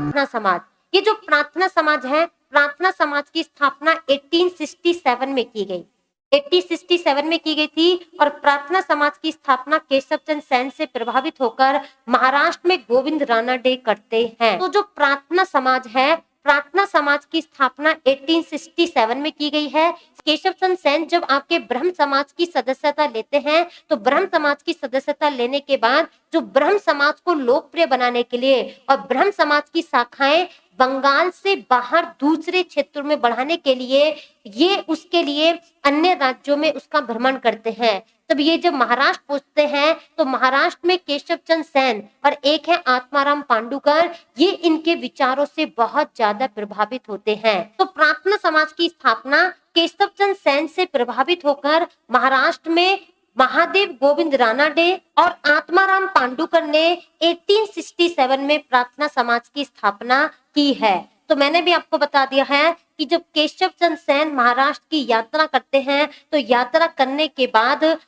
प्रार्थना समाज, ये जो प्रार्थना समाज है, प्रार्थना समाज की स्थापना 1867 में की गई, 1867 में की गई थी। और प्रार्थना समाज की स्थापना केशव चंद्र सेन से प्रभावित होकर महाराष्ट्र में गोविंद रानाडे करते हैं। तो जो प्रार्थना समाज है, प्रार्थना समाज की स्थापना 1867 में की गई है। केशव चंद्र सेन जब आपके ब्रह्म समाज की सदस्यता लेते हैं, तो ब्रह्म समाज की सदस्यता लेने के बाद जो ब्रह्म समाज को लोकप्रिय बनाने के लिए और ब्रह्म समाज की शाखाएं बंगाल से बाहर दूसरे क्षेत्रों में बढ़ाने के लिए ये उसके लिए अन्य राज्यों में उसका भ्रमण करते हैं। तब ये जब महाराष्ट्र पहुंचते हैं तो महाराष्ट्र में केशव चंद्र सेन और एक है आत्माराम पांडुकर, ये इनके विचारों से बहुत ज्यादा प्रभावित होते हैं। तो प्रार्थना समाज की स्थापना केशव चंद्र सेन से प्रभावित होकर महाराष्ट्र में महादेव गोविंद रानाडे और आत्माराम पांडुकर ने 1867 में प्रार्थना समाज की स्थापना की है। तो मैंने भी आपको बता दिया है कि जब केशव चंद्र सेन महाराष्ट्र की यात्रा करते हैं, तो यात्रा करने के बाद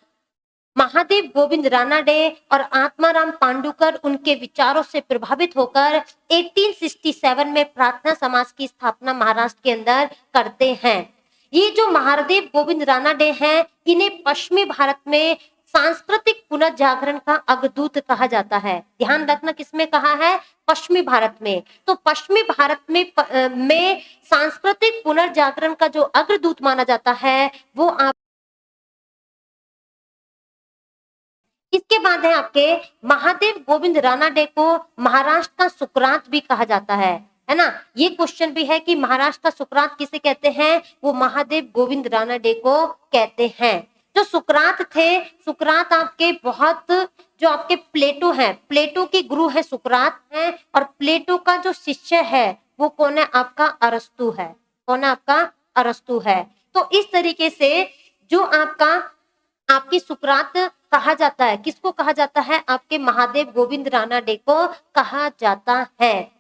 महादेव गोविंद रानाडे और आत्माराम पांडुकर उनके विचारों से प्रभावित होकर 1867 में प्रार्थना समाज की स्थापना महाराष्ट्र के अंदर करते हैं। ये जो महादेव गोविंद रानाडे हैं, इन्हें पश्चिमी भारत में सांस्कृतिक पुनर्जागरण का अग्रदूत कहा जाता है। ध्यान रखना किसमें कहा है? पश्चिमी भारत में। तो पश्चिमी भारत में सांस्कृतिक पुनर्जागरण का जो अग्रदूत माना जाता है वो आप इसके बाद है आपके महादेव गोविंद रानाडे को महाराष्ट्र का सुकरात भी कहा जाता है ना। ये क्वेश्चन भी है कि महाराष्ट्र का सुकरात किसे कहते हैं? वो महादेव गोविंद रानाडे को कहते हैं। जो सुकरात थे, सुकरात आपके बहुत जो आपके प्लेटो हैं, प्लेटो के गुरु है सुकरात हैं, और प्लेटो का जो शिष्य है वो कौन है? आपका अरस्तु है। कौन है? आपका अरस्तु है। तो इस तरीके से जो आपकी सुकरात कहा जाता है, किसको कहा जाता है? आपके महादेव गोविंद रानाडे को कहा जाता है।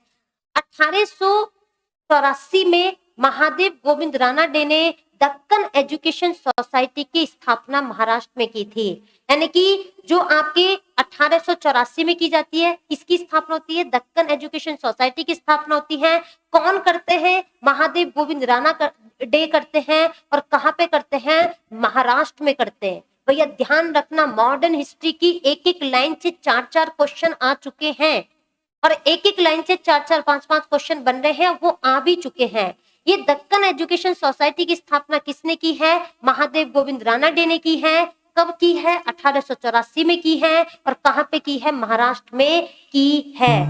1884 में महादेव गोविंद रानाडे ने दक्कन एजुकेशन सोसाइटी की स्थापना महाराष्ट्र में की थी। यानी कि जो आपके 1884 में की जाती है, किसकी स्थापना होती है? दक्कन एजुकेशन सोसाइटी की स्थापना होती है। कौन करते हैं? महादेव गोविंद रानाडे करते हैं। और कहाँ पे करते हैं? महाराष्ट्र में करते हैं। भैया ध्यान रखना, मॉडर्न हिस्ट्री की एक एक लाइन से 4-4 क्वेश्चन आ चुके हैं, और एक एक लाइन से 4-4, 5-5 क्वेश्चन बन रहे हैं, वो आ भी चुके हैं। ये दक्कन एजुकेशन सोसाइटी की स्थापना किसने की है? महादेव गोविंद रानाडे ने की है। कब की है? 1884 में की है। और कहाँ पे की है? महाराष्ट्र में की है।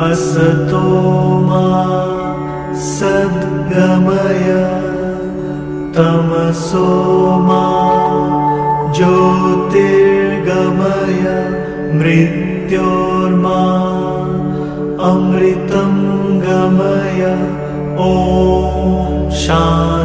असतो मा सद्गमय तमसो मा ज्योतिर्गमय मृत्योर्मा अमृतं गमय। ओम शांति।